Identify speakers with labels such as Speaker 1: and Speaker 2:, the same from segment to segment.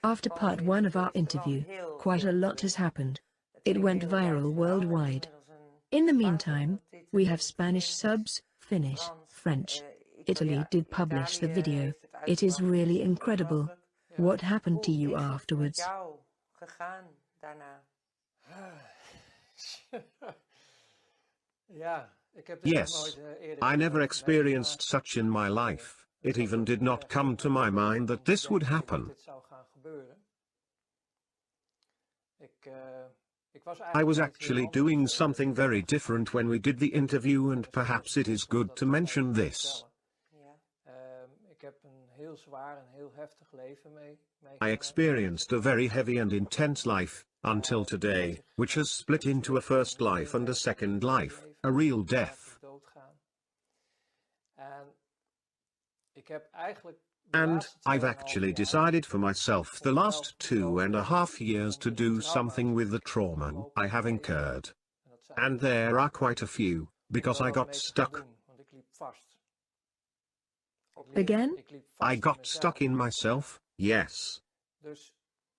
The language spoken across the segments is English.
Speaker 1: After part 1 of our interview, quite a lot has happened. It went viral worldwide. In the meantime, we have Spanish subs, Finnish, French. Italy did publish the video. It is really incredible. What happened to you afterwards?
Speaker 2: Yes. I never experienced such in my life. It even did not come to my mind that this would happen. I was actually doing something very different when we did the interview, and perhaps it is good to mention this. I experienced a very heavy and intense life, until today, which has split into a first life and a second life, a real death. And I've actually decided for myself the last 2.5 years to do something with the trauma I have incurred. And there are quite a few, because I got stuck.
Speaker 1: Again?
Speaker 2: I got stuck in myself, yes.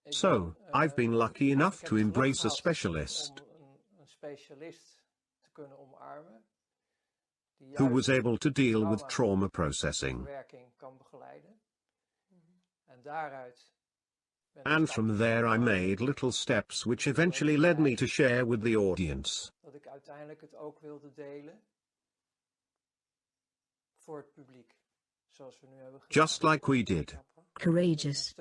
Speaker 2: So, I've been lucky enough to embrace a specialist who was able to deal with trauma processing. And from there I made little steps which eventually led me to share with the audience. Just like we did.
Speaker 1: Courageous.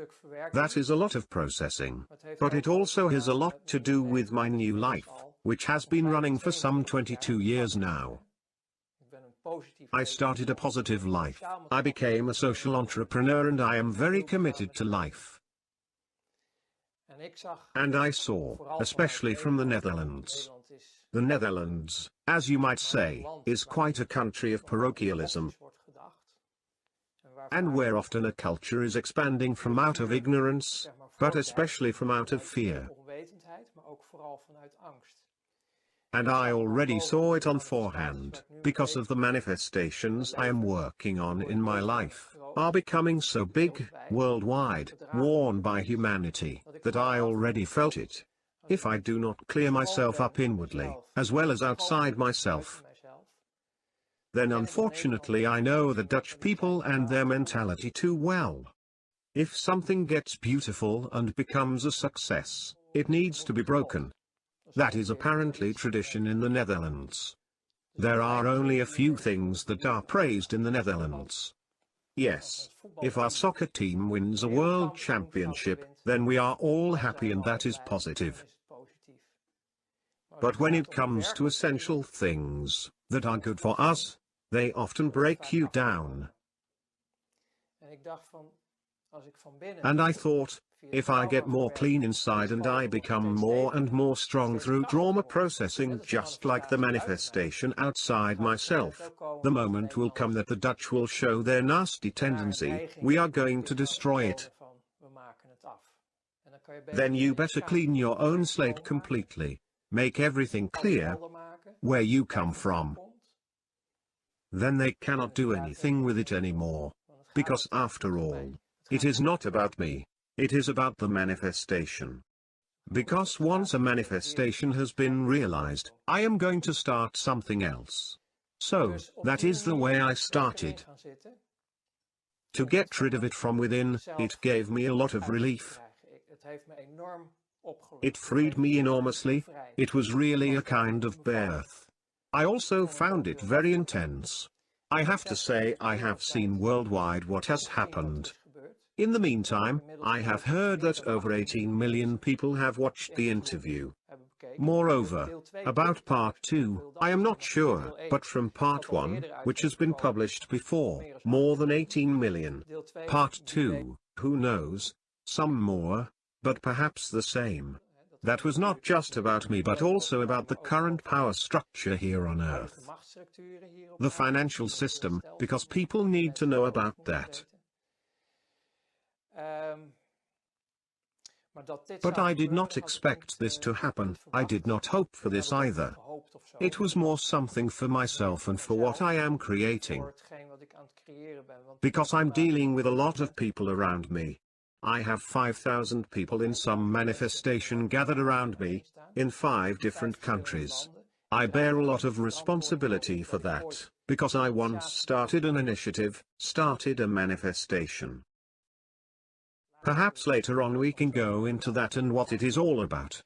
Speaker 2: That is a lot of processing, but it also has a lot to do with my new life, which has been running for some 22 years now. I started a positive life, I became a social entrepreneur, and I am very committed to life. And I saw, especially from the Netherlands. The Netherlands, as you might say, is quite a country of parochialism. And where often a culture is expanding from out of ignorance, but especially from out of fear. And I already saw it on forehand, because of the manifestations I am working on in my life, are becoming so big, worldwide, worn by humanity, that I already felt it. If I do not clear myself up inwardly, as well as outside myself, then unfortunately I know the Dutch people and their mentality too well. If something gets beautiful and becomes a success, it needs to be broken. That is apparently tradition in the Netherlands. There are only a few things that are praised in the Netherlands. Yes, if our soccer team wins a world championship, then we are all happy, and that is positive. But when it comes to essential things that are good for us, they often break you down. And I thought, if I get more clean inside and I become more and more strong through trauma processing, just like the manifestation outside myself, the moment will come that the Dutch will show their nasty tendency, we are going to destroy it. Then you better clean your own slate completely, make everything clear, where you come from. Then they cannot do anything with it anymore. Because after all, it is not about me. It is about the manifestation. Because once a manifestation has been realized, I am going to start something else. So, that is the way I started. To get rid of it from within, it gave me a lot of relief. It freed me enormously. It was really a kind of birth. I also found it very intense. I have to say I have seen worldwide what has happened. In the meantime, I have heard that over 18 million people have watched the interview. Moreover, about part 2, I am not sure, but from part 1, which has been published before, more than 18 million. Part 2, who knows, some more, but perhaps the same. That was not just about me, but also about the current power structure here on Earth. The financial system, because people need to know about that. But I did not expect this to happen. I did not hope for this either. It was more something for myself and for what I am creating. Because I'm dealing with a lot of people around me. I have 5,000 people in some manifestation gathered around me, in 5 different countries. I bear a lot of responsibility for that, because I once started an initiative, started a manifestation. Perhaps later on we can go into that and what it is all about.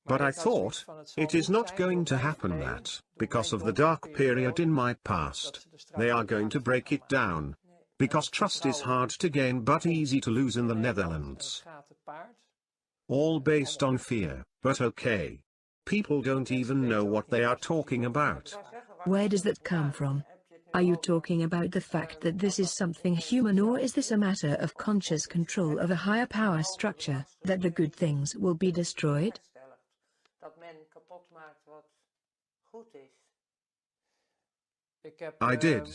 Speaker 2: But I thought, it is not going to happen that, because of the dark period in my past, they are going to break it down. Because trust is hard to gain but easy to lose in the Netherlands. All based on fear, but okay. People don't even know what they are talking about.
Speaker 1: Where does that come from? Are you talking about the fact that this is something human, or is this a matter of conscious control of a higher power structure, that the good things will be destroyed?
Speaker 2: I did.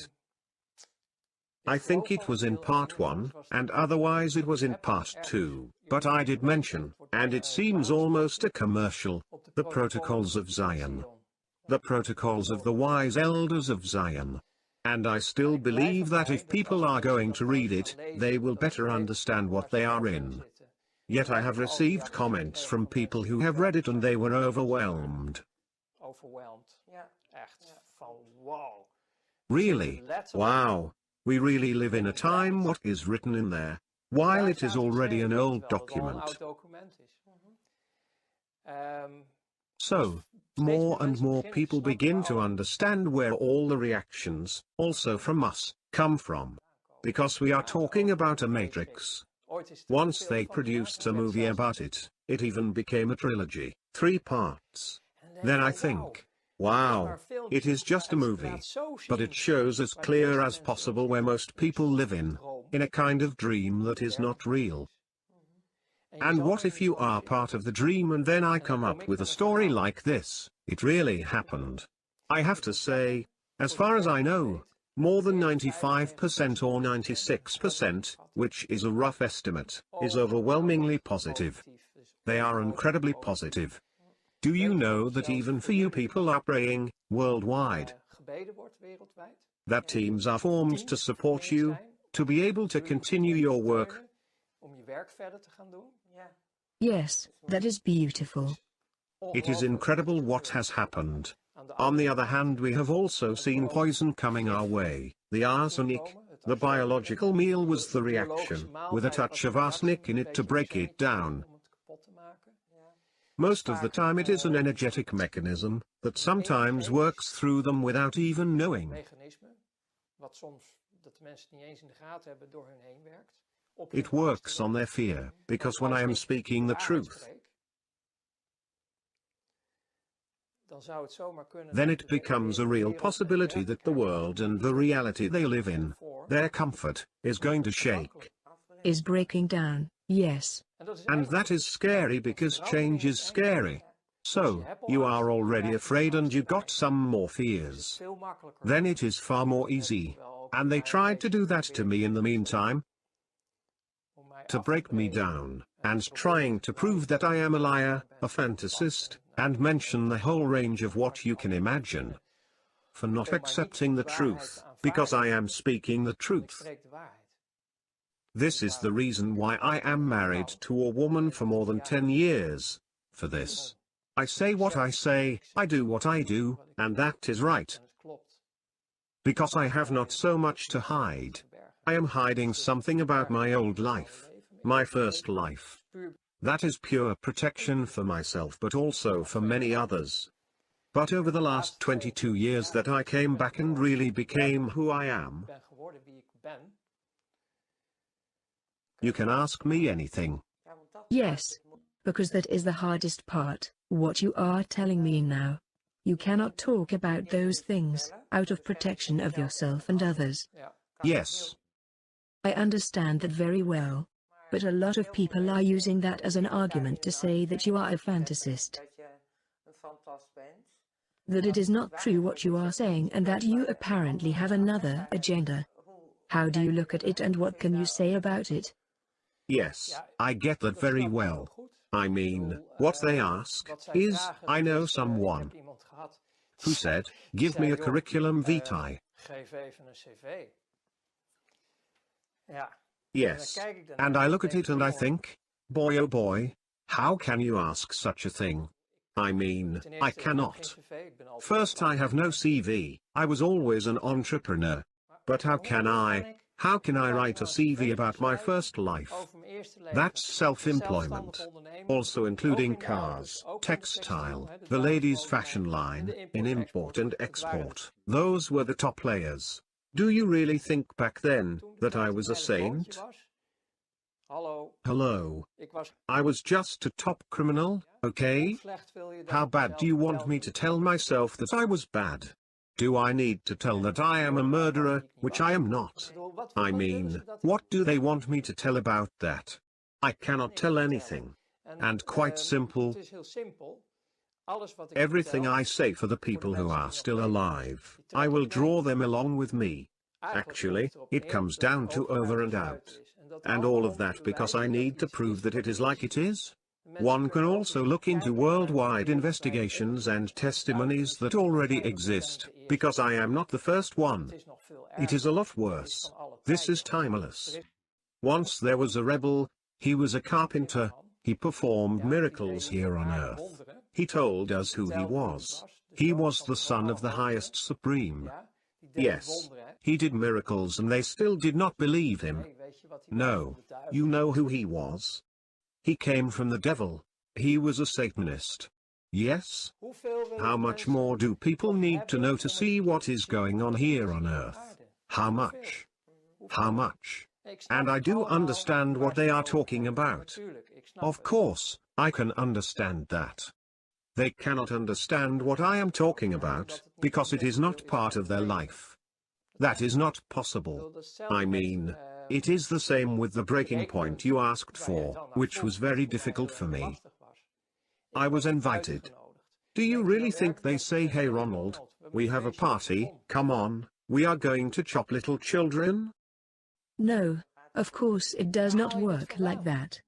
Speaker 2: I think it was in part 1, and otherwise it was in part 2, but I did mention, and it seems almost a commercial, the protocols of Zion. The protocols of the wise elders of Zion. And I still believe that if people are going to read it, they will better understand what they are in. Yet I have received comments from people who have read it and they were overwhelmed. Really? Wow. We really live in a time what is written in there, while it is already an old document. So, more and more people begin to understand where all the reactions, also from us, come from. Because we are talking about a matrix. Once they produced a movie about it, it even became a trilogy, 3 parts. Then I think, wow, it is just a movie. But it shows as clear as possible where most people live in a kind of dream that is not real. And what if you are part of the dream and then I come up with a story like this, it really happened. I have to say, as far as I know, more than 95% or 96%, which is a rough estimate, is overwhelmingly positive. They are incredibly positive. Do you know that even for you people are praying, worldwide? That teams are formed to support you, to be able to continue your work.
Speaker 1: Yes, that is beautiful.
Speaker 2: It is incredible what has happened. On the other hand, we have also seen poison coming our way, the arsenic. The biological meal was the reaction, with a touch of arsenic in it to break it down. Most of the time it is an energetic mechanism, that sometimes works through them without even knowing. It works on their fear, because when I am speaking the truth, then it becomes a real possibility that the world and the reality they live in, their comfort, is going to shake.
Speaker 1: Is breaking down, yes.
Speaker 2: And that is scary because change is scary. So, you are already afraid and you got some more fears. Then it is far more easy. And they tried to do that to me in the meantime. To break me down, and trying to prove that I am a liar, a fantasist, and mention the whole range of what you can imagine. For not accepting the truth, because I am speaking the truth. This is the reason why I am married to a woman for more than 10 years. For this. I say what I say, I do what I do, and that is right. Because I have not so much to hide. I am hiding something about my old life. My first life. That is pure protection for myself but also for many others. But over the last 22 years that I came back and really became who I am. You can ask me anything.
Speaker 1: Yes. Because that is the hardest part, what you are telling me now. You cannot talk about those things, out of protection of yourself and others.
Speaker 2: Yes.
Speaker 1: I understand that very well. But a lot of people are using that as an argument to say that you are a fantasist. That it is not true what you are saying and that you apparently have another agenda. How do you look at it and what can you say about it?
Speaker 2: Yes, I get that very well. I mean, what they ask is, I know someone who said, give me a curriculum vitae. Yes. And I look at it and I think, boy oh boy, how can you ask such a thing? I mean, I cannot. First, I have no CV, I was always an entrepreneur. But how can I write a CV about my first life? That's self-employment. Also including cars, textile, the ladies' fashion line, in import and export. Those were the top players. Do you really think back then, that I was a saint? Hello. I was just a top criminal, okay? How bad do you want me to tell myself that I was bad? Do I need to tell that I am a murderer, which I am not? I mean, what do they want me to tell about that? I cannot tell anything. And quite simple. Everything I say for the people who are still alive, I will draw them along with me. Actually, it comes down to over and out. And all of that because I need to prove that it is like it is. One can also look into worldwide investigations and testimonies that already exist, because I am not the first one. It is a lot worse. This is timeless. Once there was a rebel, he was a carpenter, he performed miracles here on earth. He told us who he was. He was the Son of the Highest Supreme. Yes, he did miracles and they still did not believe him. No, you know who he was? He came from the devil. He was a Satanist. Yes? How much more do people need to know to see what is going on here on earth? How much? How much? And I do understand what they are talking about. Of course, I can understand that. They cannot understand what I am talking about, because it is not part of their life. That is not possible. I mean, it is the same with the breaking point you asked for, which was very difficult for me. I was invited. Do you really think they say, hey Ronald, we have a party, come on, we are going to chop little children?
Speaker 1: No, of course it does not work like that.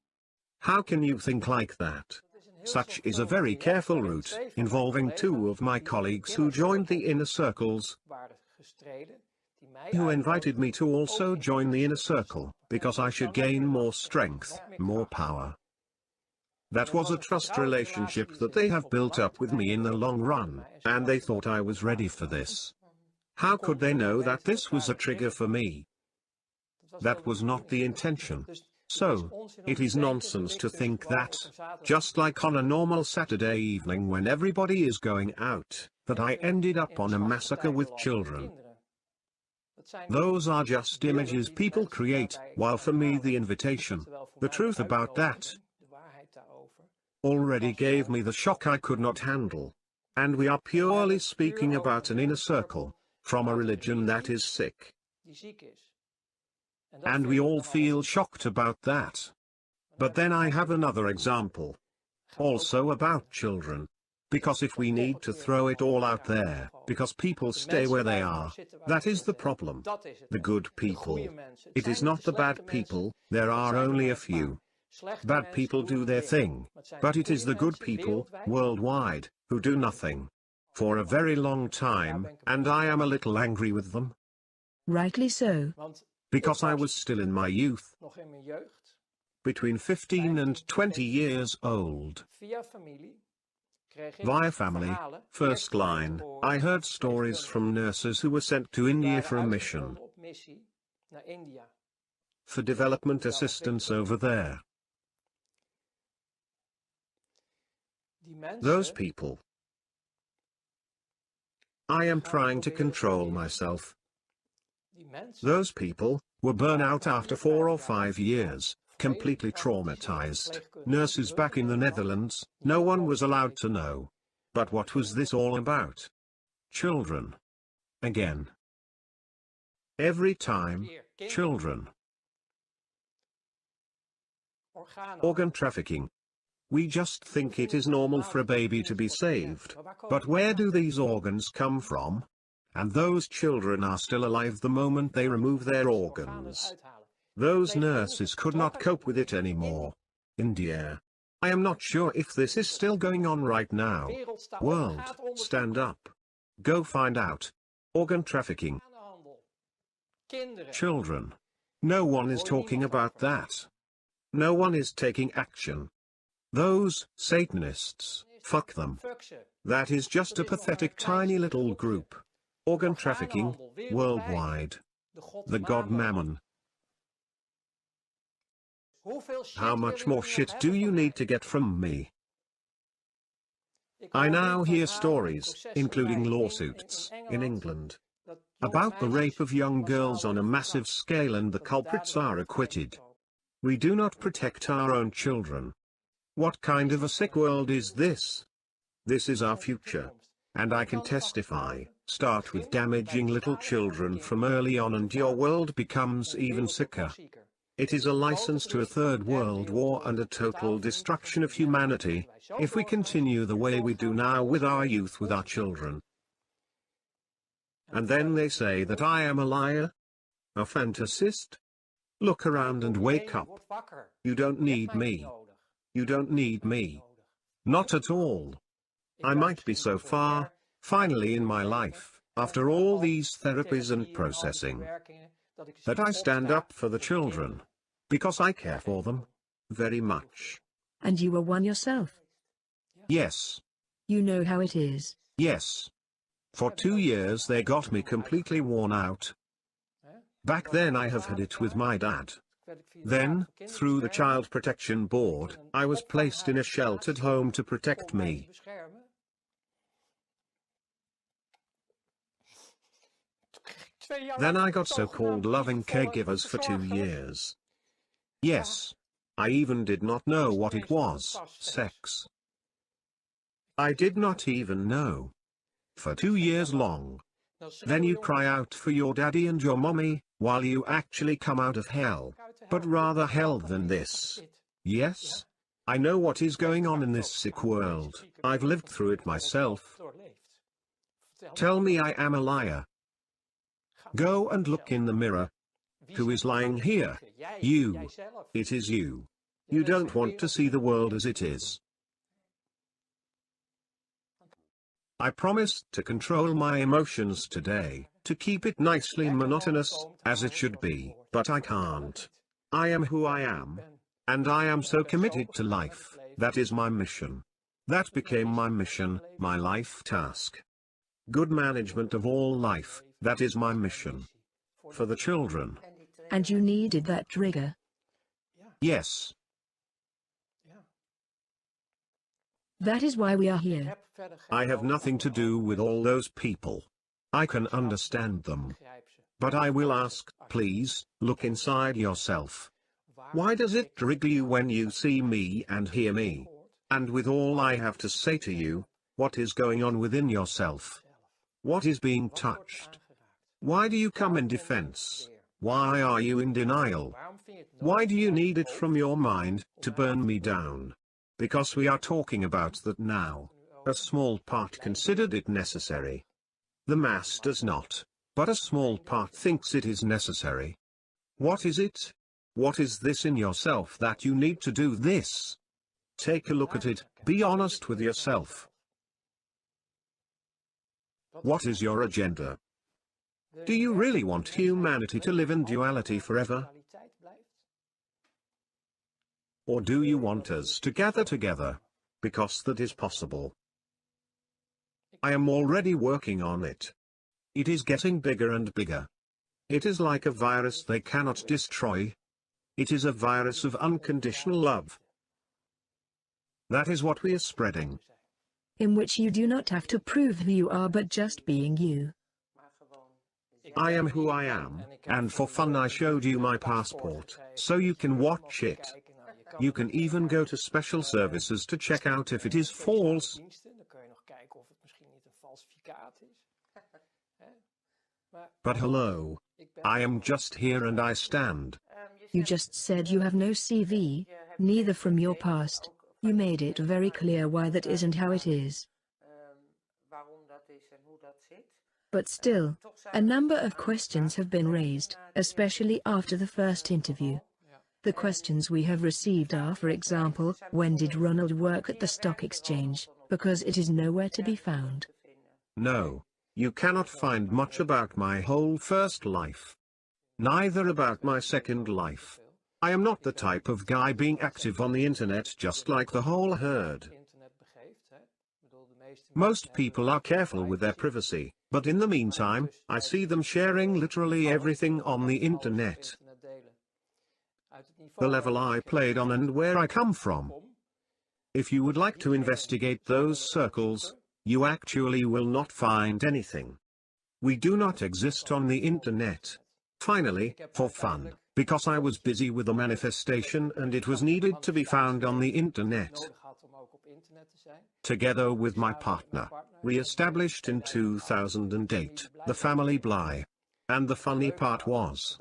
Speaker 2: How can you think like that? Such is a very careful route, involving 2 of my colleagues who joined the inner circles, who invited me to also join the inner circle, because I should gain more strength, more power. That was a trust relationship that they have built up with me in the long run, and they thought I was ready for this. How could they know that this was a trigger for me? That was not the intention. So, it is nonsense to think that, just like on a normal Saturday evening when everybody is going out, that I ended up on a massacre with children. Those are just images people create, while for me the invitation, the truth about that, already gave me the shock I could not handle. And we are purely speaking about an inner circle, from a religion that is sick. And we all feel shocked about that. But then I have another example. Also about children. Because if we need to throw it all out there, because people stay where they are, that is the problem. The good people. It is not the bad people, there are only a few. Bad people do their thing, but it is the good people, worldwide, who do nothing. For a very long time, and I am a little angry with them.
Speaker 1: Rightly so.
Speaker 2: Because I was still in my youth, between 15 and 20 years old. Via family, first line, I heard stories from nurses who were sent to India for a mission, for development assistance over there. Those people. I am trying to control myself. Those people were burnt out after 4 or 5 years, completely traumatized. Nurses back in the Netherlands, no one was allowed to know. But what was this all about? Children. Again. Every time, children. Organ trafficking. We just think it is normal for a baby to be saved. But where do these organs come from? And those children are still alive the moment they remove their organs. Those nurses could not cope with it anymore. India. I am not sure if this is still going on right now. World, stand up. Go find out. Organ trafficking. Children. No one is talking about that. No one is taking action. Those Satanists, fuck them. That is just a pathetic tiny little group. Organ trafficking, worldwide. The god Mammon. How much more shit do you need to get from me? I now hear stories, including lawsuits, in England, about the rape of young girls on a massive scale, and the culprits are acquitted. We do not protect our own children. What kind of a sick world is this? This is our future. And I can testify, start with damaging little children from early on and your world becomes even sicker. It is a license to a third world war and a total destruction of humanity, if we continue the way we do now with our youth, with our children. And then they say that I am a liar? A fantasist? Look around and wake up. You don't need me. You don't need me. Not at all. I might be so far, finally in my life, after all these therapies and processing, that I stand up for the children. Because I care for them. Very much.
Speaker 1: And you were one yourself?
Speaker 2: Yes.
Speaker 1: You know how it is.
Speaker 2: Yes. For 2 years they got me completely worn out. Back then I have had it with my dad. Then, through the Child Protection Board, I was placed in a sheltered home to protect me. Then I got so-called loving caregivers for 2 years. Yes. I even did not know what it was, sex. I did not even know. For 2 years long. Then you cry out for your daddy and your mommy, while you actually come out of hell. But rather hell than this. Yes? I know what is going on in this sick world. I've lived through it myself. Tell me I am a liar. Go and look in the mirror. Who is lying here? You. It is you. You don't want to see the world as it is. I promised to control my emotions today, to keep it nicely monotonous, as it should be, but I can't. I am who I am. And I am so committed to life, that is my mission. That became my mission, my life task. Good management of all life, that is my mission. For the children.
Speaker 1: And you needed that trigger?
Speaker 2: Yes.
Speaker 1: That is why we are here.
Speaker 2: I have nothing to do with all those people. I can understand them. But I will ask, please, look inside yourself. Why does it trigger you when you see me and hear me? And with all I have to say to you, what is going on within yourself? What is being touched? Why do you come in defense? Why are you in denial? Why do you need it from your mind, to burn me down? Because we are talking about that now. A small part considered it necessary. The mass does not, but a small part thinks it is necessary. What is it? What is this in yourself that you need to do this? Take a look at it, be honest with yourself. What is your agenda? Do you really want humanity to live in duality forever? Or do you want us to gather together? Because that is possible. I am already working on it. It is getting bigger and bigger. It is like a virus they cannot destroy. It is a virus of unconditional love. That is what we are spreading.
Speaker 1: In which you do not have to prove who you are but just being you.
Speaker 2: I am who I am, and for fun I showed you my passport, so you can watch it. You can even go to special services to check out if it is false. But hello. I am just here and I stand.
Speaker 1: You just said you have no CV, neither from your past. You made it very clear why that isn't how it is. But still, a number of questions have been raised, especially after the first interview. The questions we have received are, for example, when did Ronald work at the stock exchange, because it is nowhere to be found.
Speaker 2: No, you cannot find much about my whole first life. neither about my second life. I am not the type of guy being active on the internet just like the whole herd. Most people are careful with their privacy, but in the meantime, I see them sharing literally everything on the internet. The level I played on and where I come from. If you would like to investigate those circles, you actually will not find anything. We do not exist on the internet. Finally, for fun, because I was busy with a manifestation and it was needed to be found on the internet. Together with my partner, we established in 2008, the family Bly. And the funny part was,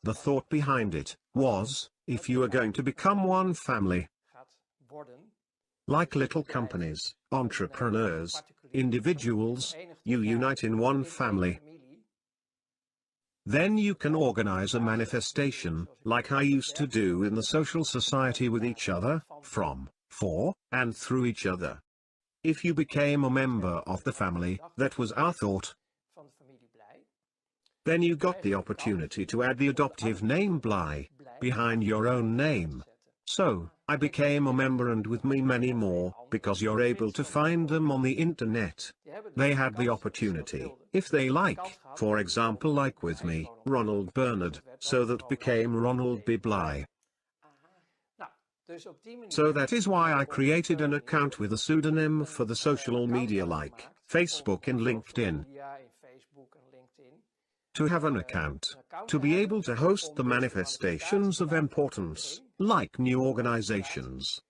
Speaker 2: the thought behind it, was, if you are going to become one family, like little companies, entrepreneurs, individuals, you unite in one family. Then you can organize a manifestation, like I used to do in the social society with each other, from, for, and through each other. If you became a member of the family, that was our thought. Then you got the opportunity to add the adoptive name Bly, behind your own name. So, I became a member and with me many more, because you're able to find them on the internet. They had the opportunity, if they like, for example like with me, Ronald Bernard, so that became Ronald B. Bly. So that is why I created an account with a pseudonym for the social media like Facebook and LinkedIn. To have an account, to be able to host the manifestations of importance, like new organizations.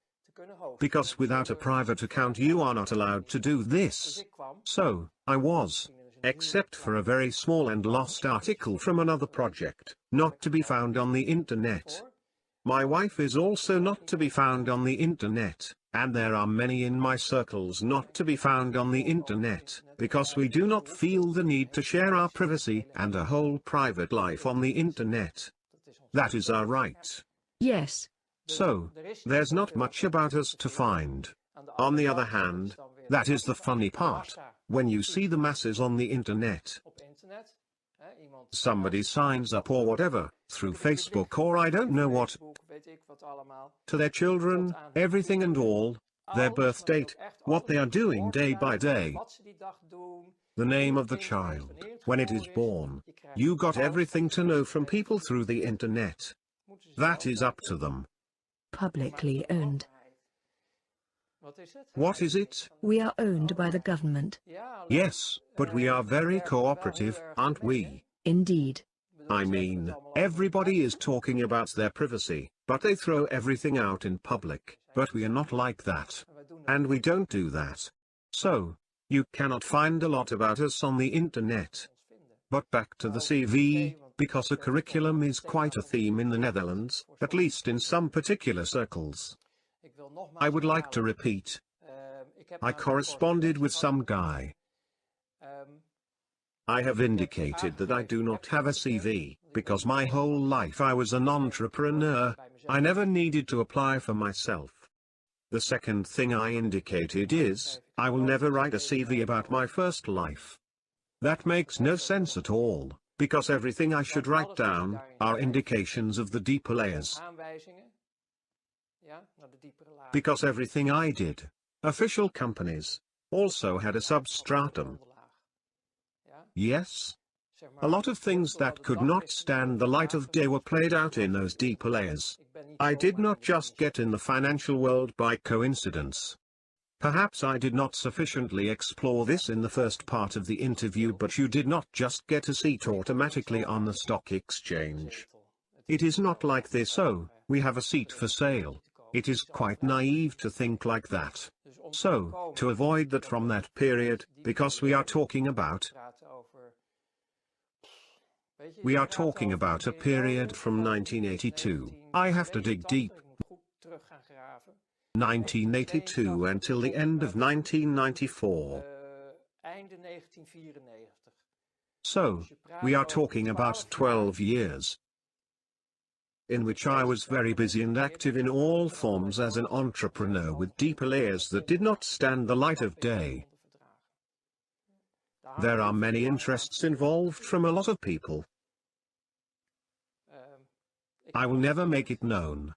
Speaker 2: Because without a private account you are not allowed to do this. So, I was, except for a very small and lost article from another project, not to be found on the internet. My wife is also not to be found on the internet, and there are many in my circles not to be found on the internet, because we do not feel the need to share our privacy and a whole private life on the internet. That is our right.
Speaker 1: Yes.
Speaker 2: So, there's not much about us to find. On the other hand, that is the funny part, when you see the masses on the internet. Somebody signs up or whatever, through Facebook or I don't know what, to their children, everything and all, their birth date, what they are doing day by day, the name of the child, when it is born. You got everything to know from people through the internet. That is up to them.
Speaker 1: Publicly owned.
Speaker 2: What is it?
Speaker 1: We are owned by the government.
Speaker 2: Yes, but we are very cooperative, aren't we?
Speaker 1: Indeed.
Speaker 2: I mean, everybody is talking about their privacy, but they throw everything out in public, but we are not like that. And we don't do that. So, you cannot find a lot about us on the internet. But back to the CV, because a curriculum is quite a theme in the Netherlands, at least in some particular circles. I would like to repeat. I corresponded with some guy. I have indicated that I do not have a CV, because my whole life I was an entrepreneur, I never needed to apply for myself. The second thing I indicated is, I will never write a CV about my first life. That makes no sense at all, because everything I should write down, are indications of the deeper layers. Because everything I did, official companies, also had a substratum. Yes? A lot of things that could not stand the light of day were played out in those deeper layers. I did not just get in the financial world by coincidence. Perhaps I did not sufficiently explore this in the first part of the interview, but you did not just get a seat automatically on the stock exchange. It is not like this, oh, we have a seat for sale. It is quite naive to think like that. So, to avoid that from that period, because we are talking about a period from 1982, I have to dig deep. 1982 until the end of 1994. So, we are talking about 12 years. In which I was very busy and active in all forms as an entrepreneur with deeper layers that did not stand the light of day. There are many interests involved from a lot of people. I will never make it known.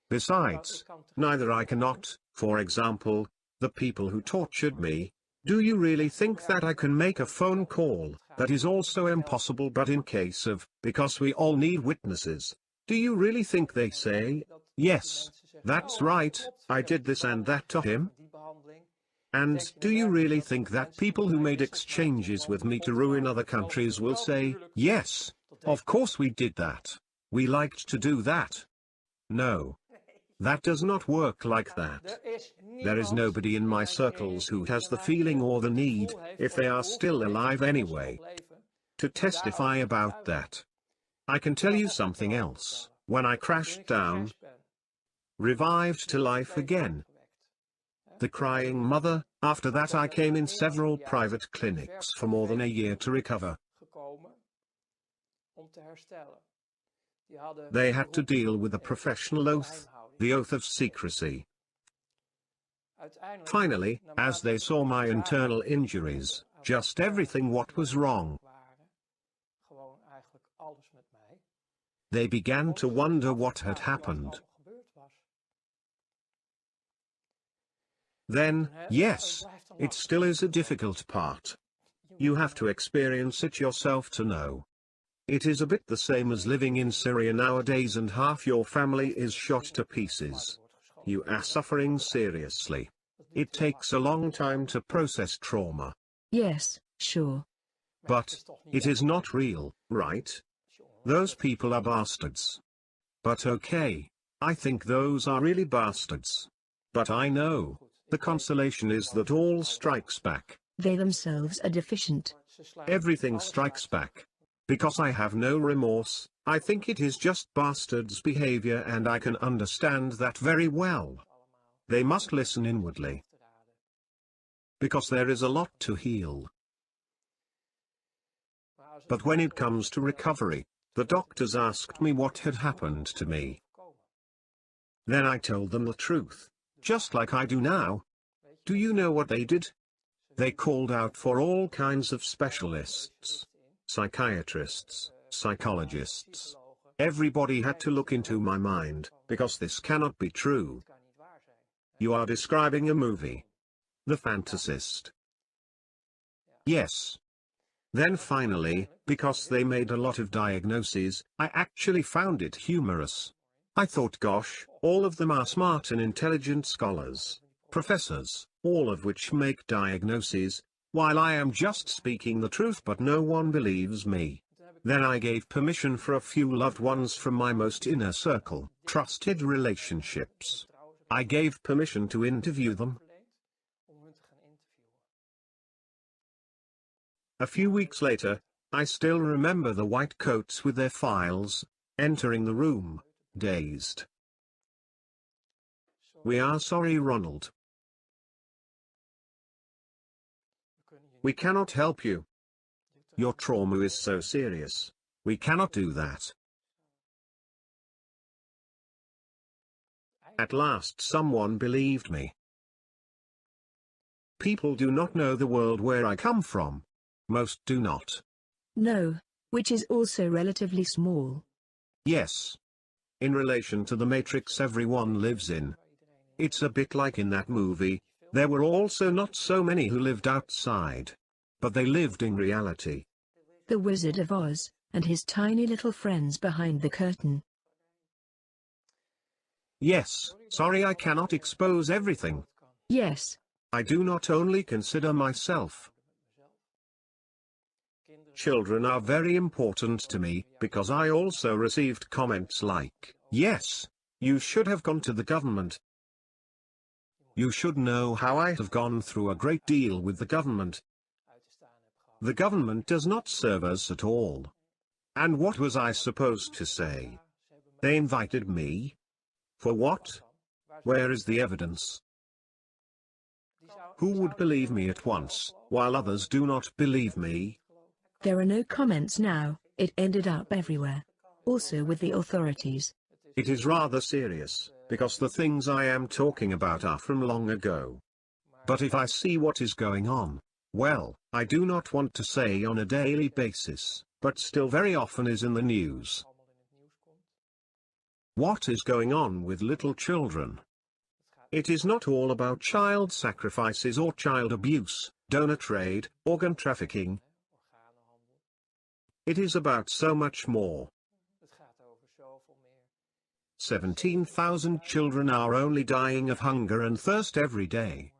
Speaker 2: Besides, neither I cannot, for example, the people who tortured me. Do you really think that I can make a phone call? That is also impossible, but in case of, because we all need witnesses. Do you really think they say, yes, that's right, I did this and that to him? And do you really think that people who made exchanges with me to ruin other countries will say, yes, of course we did that. We liked to do that. No. That does not work like that. There is nobody in my circles who has the feeling or the need, if they are still alive anyway, to testify about that. I can tell you something else. When I crashed down, revived to life again, the crying mother, after that I came in several private clinics for more than a year to recover. They had to deal with a professional oath, the oath of secrecy. Finally, as they saw my internal injuries, just everything what was wrong, they began to wonder what had happened. Then, yes, it still is a difficult part. You have to experience it yourself to know. It is a bit the same as living in Syria nowadays and half your family is shot to pieces. You are suffering seriously. It takes a long time to process trauma.
Speaker 1: Yes, sure.
Speaker 2: But, it is not real, right? Those people are bastards. But okay, I think those are really bastards. But I know. The consolation is that all strikes back.
Speaker 1: They themselves are deficient.
Speaker 2: Everything strikes back. Because I have no remorse, I think it is just bastards' behavior and I can understand that very well. They must listen inwardly. Because there is a lot to heal. But when it comes to recovery, the doctors asked me what had happened to me. Then I told them the truth. Just like I do now. Do you know what they did? They called out for all kinds of specialists. Psychiatrists, psychologists. Everybody had to look into my mind, because this cannot be true. You are describing a movie. The Fantasist. Yes. Then finally, because they made a lot of diagnoses, I actually found it humorous. I thought, gosh, all of them are smart and intelligent scholars, professors, all of which make diagnoses, while I am just speaking the truth but no one believes me. Then I gave permission for a few loved ones from my most inner circle, trusted relationships. I gave permission to interview them. A few weeks later, I still remember the white coats with their files, entering the room, dazed. We are sorry, Ronald. We cannot help you. Your trauma is so serious. We cannot do that. At last someone believed me. People do not know the world where I come from. Most do not.
Speaker 1: No, which is also relatively small.
Speaker 2: Yes. In relation to the matrix everyone lives in. It's a bit like in that movie. There were also not so many who lived outside. But they lived in reality.
Speaker 1: The Wizard of Oz, and his tiny little friends behind the curtain.
Speaker 2: Yes, sorry I cannot expose everything.
Speaker 1: Yes.
Speaker 2: I do not only consider myself. Children are very important to me, because I also received comments like, yes, you should have gone to the government. You should know how I have gone through a great deal with the government. The government does not serve us at all. And what was I supposed to say? They invited me? For what? Where is the evidence? Who would believe me at once, while others do not believe me?
Speaker 1: There are no comments now, it ended up everywhere. Also with the authorities.
Speaker 2: It is rather serious, because the things I am talking about are from long ago. But if I see what is going on, well, I do not want to say on a daily basis, but still very often is in the news. What is going on with little children? It is not all about child sacrifices or child abuse, donor trade, organ trafficking. It is about so much more. 17,000 children are only dying of hunger and thirst every day.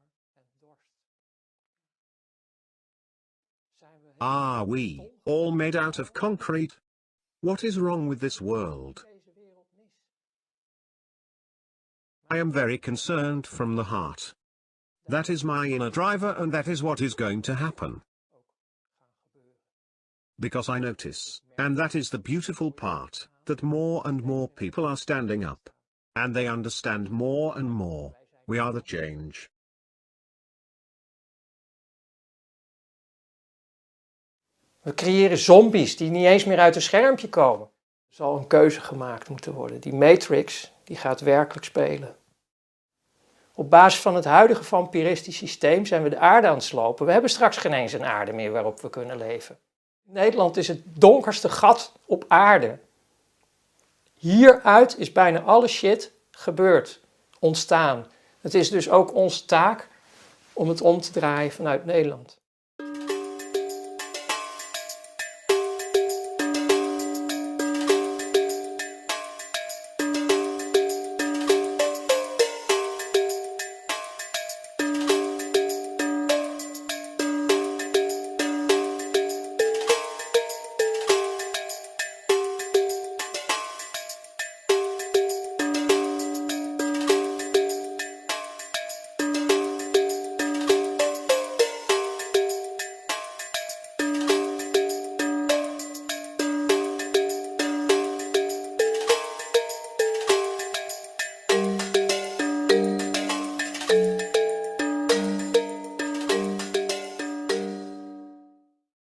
Speaker 2: Are we all made out of concrete? What is wrong with this world? I am very concerned from the heart. That is my inner driver, and that is what is going to happen. Because I notice, and that is the beautiful part, that more and more people are standing up. And they understand more and more. We are the change.
Speaker 3: We creëren zombies die niet eens meer uit een schermpje komen. Er zal een keuze gemaakt moeten worden. Die Matrix, die gaat werkelijk spelen. Op basis van het huidige vampiristisch systeem zijn we de aarde aan het slopen. We hebben straks geen eens een aarde meer waarop we kunnen leven. Nederland is het donkerste gat op aarde. Hieruit is bijna alle shit gebeurd, ontstaan. Het is dus ook onze taak om het om te draaien vanuit Nederland.